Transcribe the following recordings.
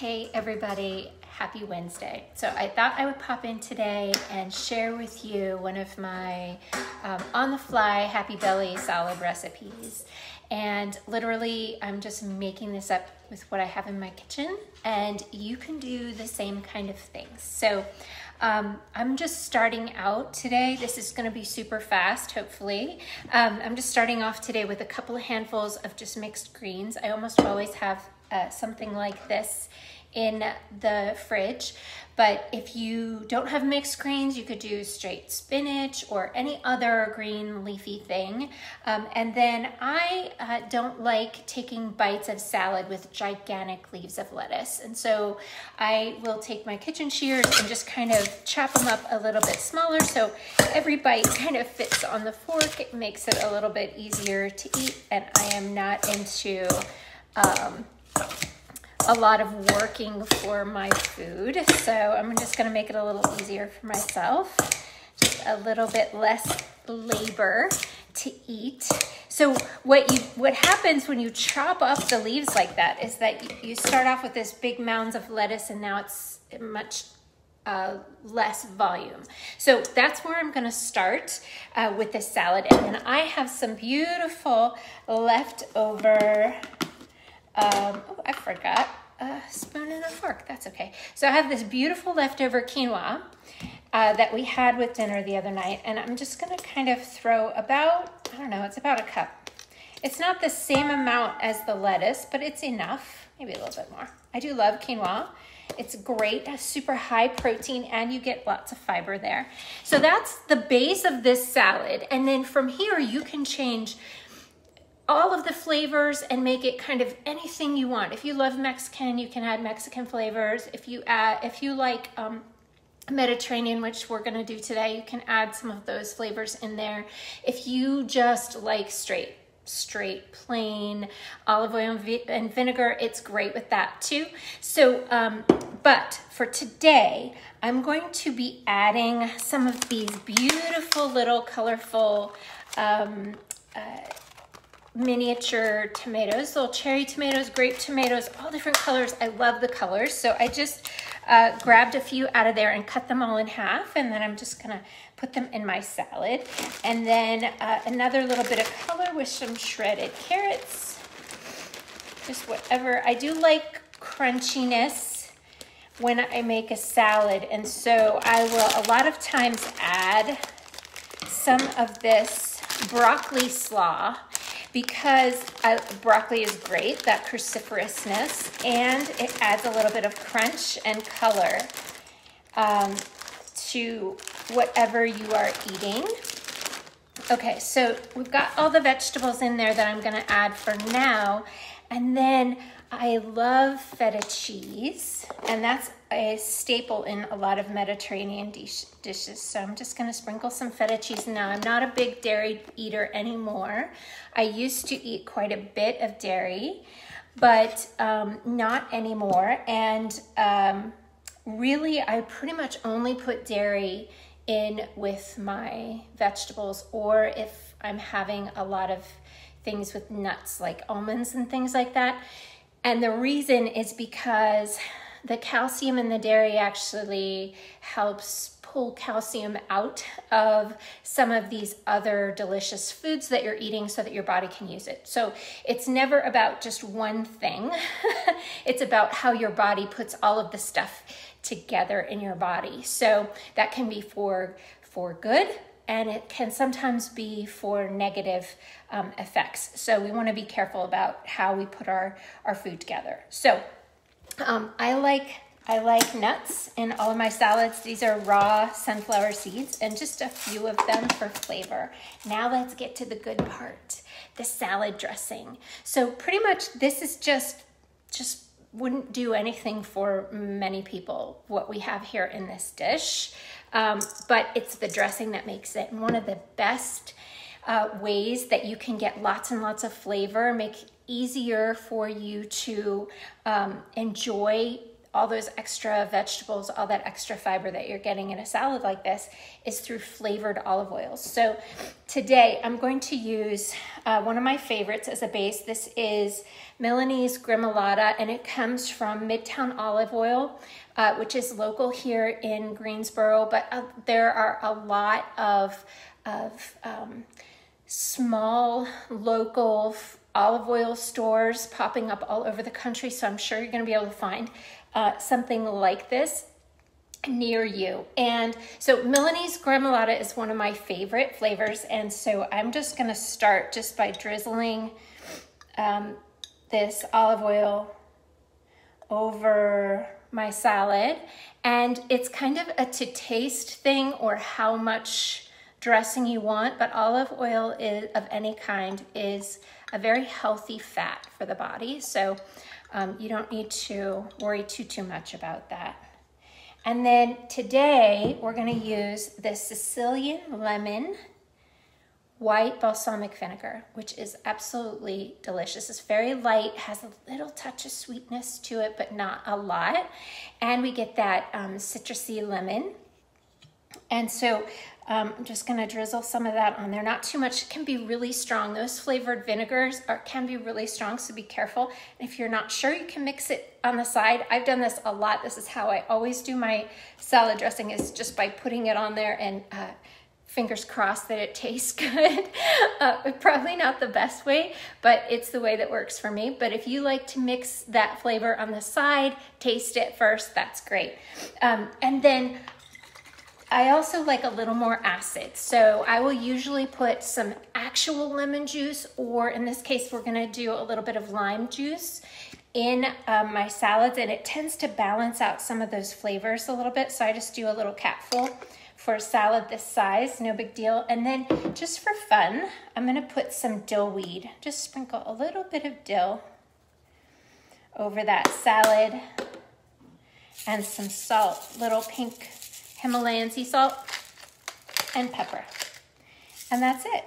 Hey everybody, happy Wednesday. So I thought I would pop in today and share with you one of my on-the-fly Happy Belly salad recipes. And literally, I'm just making this up with what I have in my kitchen, and you can do the same kind of things. So I'm just starting out today. This is gonna be super fast, hopefully. I'm just starting off today with a couple of handfuls of just mixed greens. I almost always have something like this in the fridge, but if you don't have mixed greens, you could do straight spinach or any other green leafy thing. And then I don't like taking bites of salad with gigantic leaves of lettuce, and so I will take my kitchen shears and just kind of chop them up a little bit smaller so every bite kind of fits on the fork. It makes it a little bit easier to eat, and I am not into a lot of working for my food, so I'm just going to make it a little easier for myself, just a little bit less labor to eat. So what happens when you chop up the leaves like that is that you start off with this big mounds of lettuce, and now it's much less volume. So that's where I'm going to start with this salad, and then I have some beautiful leftover oh, I forgot a spoon and a fork. That's okay. So I have this beautiful leftover quinoa that we had with dinner the other night, and I'm just going to kind of throw about, I don't know, it's about a cup. It's not the same amount as the lettuce, but it's enough, maybe a little bit more. I do love quinoa. It's great, super high protein, and you get lots of fiber there. So that's the base of this salad, and then from here you can change all of the flavors and make it kind of anything you want. If you love Mexican, you can add Mexican flavors. If you like Mediterranean, which we're gonna do today, you can add some of those flavors in there. If you just like straight plain olive oil and vinegar, it's great with that too. So, but for today, I'm going to be adding some of these beautiful little colorful miniature tomatoes, little cherry tomatoes, grape tomatoes, all different colors. I love the colors. So I just grabbed a few out of there and cut them all in half, and then I'm just gonna put them in my salad. And then another little bit of color with some shredded carrots, just whatever. I do like crunchiness when I make a salad, and so I will a lot of times add some of this broccoli slaw, because broccoli is great, that cruciferousness, and it adds a little bit of crunch and color to whatever you are eating. Okay, so we've got all the vegetables in there that I'm gonna add for now, and then I love feta cheese, and that's a staple in a lot of Mediterranean dishes. So I'm just gonna sprinkle some feta cheese. Now, I'm not a big dairy eater anymore. I used to eat quite a bit of dairy, but not anymore. And really, I pretty much only put dairy in with my vegetables, or if I'm having a lot of things with nuts like almonds and things like that. And the reason is because the calcium in the dairy actually helps pull calcium out of some of these other delicious foods that you're eating so that your body can use it. So it's never about just one thing. It's about how your body puts all of the stuff together in your body. So that can be for good, and it can sometimes be for negative effects. So we want to be careful about how we put our food together. So I like nuts in all of my salads. These are raw sunflower seeds, and just a few of them for flavor. Now let's get to the good part, the salad dressing. So pretty much this is just wouldn't do anything for many people, what we have here in this dish, but it's the dressing that makes it. And one of the best ways that you can get lots and lots of flavor, make it easier for you to enjoy all those extra vegetables, all that extra fiber that you're getting in a salad like this is through flavored olive oils. So today I'm going to use one of my favorites as a base. This is Milanese Gremolata, and it comes from Midtown Olive Oil, which is local here in Greensboro, but there are a lot of small local olive oil stores popping up all over the country, so I'm sure you're going to be able to find something like this near you. And so Milanese Gremolata is one of my favorite flavors, and so I'm just going to start just by drizzling this olive oil over my salad. And it's kind of a to taste thing, or how much dressing you want, but olive oil of any kind is a very healthy fat for the body, so you don't need to worry too much about that. And then today we're going to use the Sicilian lemon white balsamic vinegar, which is absolutely delicious. It's very light, has a little touch of sweetness to it, but not a lot, and we get that citrusy lemon. And so I'm just going to drizzle some of that on there. Not too much. It can be really strong. Those flavored vinegars can be really strong, so be careful. And if you're not sure, you can mix it on the side. I've done this a lot. This is how I always do my salad dressing, is just by putting it on there and fingers crossed that it tastes good. Probably not the best way, but it's the way that works for me. But if you like to mix that flavor on the side, taste it first, that's great. And then I also like a little more acid. So I will usually put some actual lemon juice, or in this case, we're gonna do a little bit of lime juice in my salads, and it tends to balance out some of those flavors a little bit. So I just do a little capful for a salad this size, no big deal. And then just for fun, I'm gonna put some dill weed. Just sprinkle a little bit of dill over that salad, and some salt, little pink Himalayan sea salt and pepper. And that's it.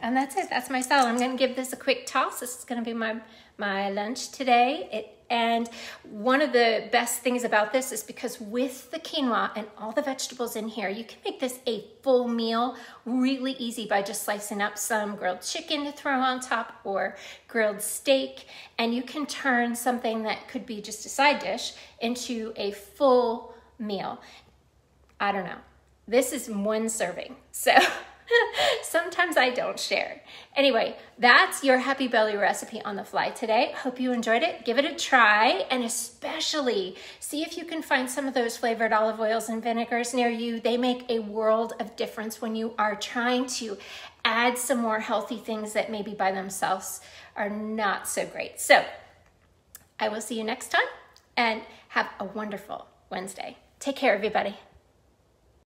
And that's it. That's my salad. I'm going to give this a quick toss. This is going to be my lunch today. And one of the best things about this is because with the quinoa and all the vegetables in here, you can make this a full meal really easy by just slicing up some grilled chicken to throw on top, or grilled steak. And you can turn something that could be just a side dish into a full meal. I don't know. This is one serving, so sometimes I don't share. Anyway, that's your Happy Belly recipe on the fly today. Hope you enjoyed it. Give it a try, and especially see if you can find some of those flavored olive oils and vinegars near you. They make a world of difference when you are trying to add some more healthy things that maybe by themselves are not so great. So I will see you next time, and have a wonderful Wednesday. Take care, everybody.